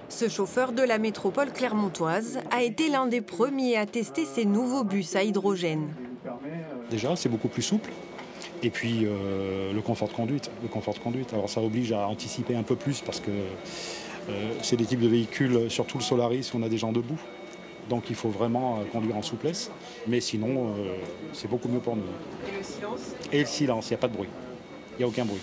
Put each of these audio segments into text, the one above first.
Ce chauffeur de la métropole clermontoise a été l'un des premiers à tester ces nouveaux bus à hydrogène. Déjà, c'est beaucoup plus souple. Et puis le confort de conduite. Alors ça oblige à anticiper un peu plus parce que c'est des types de véhicules, surtout le Solaris, où on a des gens debout. Donc il faut vraiment conduire en souplesse. Mais sinon, c'est beaucoup mieux pour nous. Et le silence? Et le silence, il n'y a pas de bruit. Il n'y a aucun bruit.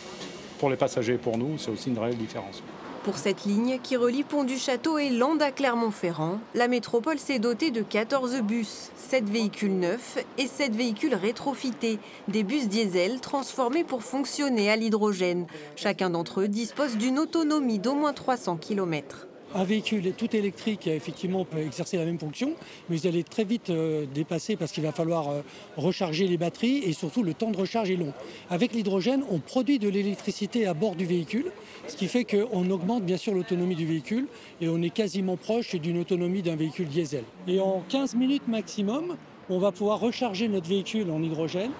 Pour les passagers et pour nous, c'est aussi une réelle différence. Pour cette ligne qui relie Pont-du-Château et Landes à Clermont-Ferrand, la métropole s'est dotée de 14 bus, 7 véhicules neufs et 7 véhicules rétrofités, des bus diesel transformés pour fonctionner à l'hydrogène. Chacun d'entre eux dispose d'une autonomie d'au moins 300 km. Un véhicule tout électrique, effectivement, peut exercer la même fonction, mais vous allez très vite dépasser parce qu'il va falloir recharger les batteries et surtout le temps de recharge est long. Avec l'hydrogène, on produit de l'électricité à bord du véhicule, ce qui fait qu'on augmente bien sûr l'autonomie du véhicule et on est quasiment proche d'une autonomie d'un véhicule diesel. Et en 15 minutes maximum, on va pouvoir recharger notre véhicule en hydrogène.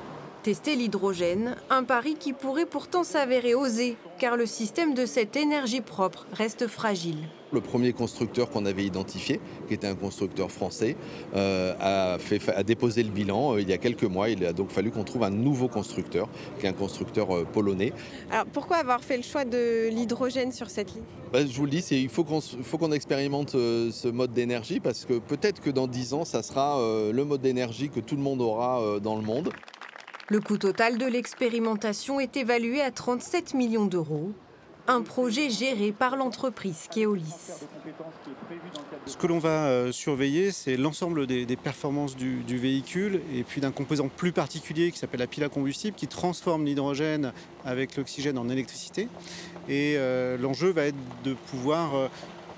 Tester l'hydrogène, un pari qui pourrait pourtant s'avérer osé, car le système de cette énergie propre reste fragile. Le premier constructeur qu'on avait identifié, qui était un constructeur français, a déposé le bilan il y a quelques mois. Il a donc fallu qu'on trouve un nouveau constructeur, qui est un constructeur polonais. Alors pourquoi avoir fait le choix de l'hydrogène sur cette ligne? Je vous le dis, il faut qu'on expérimente ce mode d'énergie, parce que peut-être que dans 10 ans, ça sera le mode d'énergie que tout le monde aura dans le monde. Le coût total de l'expérimentation est évalué à 37 millions d'euros. Un projet géré par l'entreprise Keolis. Ce que l'on va surveiller, c'est l'ensemble des performances du véhicule et puis d'un composant plus particulier qui s'appelle la pile à combustible qui transforme l'hydrogène avec l'oxygène en électricité. Et l'enjeu va être de pouvoir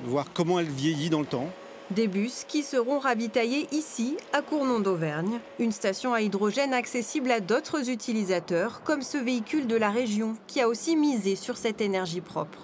voir comment elle vieillit dans le temps. Des bus qui seront ravitaillés ici, à Cournon d'Auvergne, une station à hydrogène accessible à d'autres utilisateurs, comme ce véhicule de la région, qui a aussi misé sur cette énergie propre.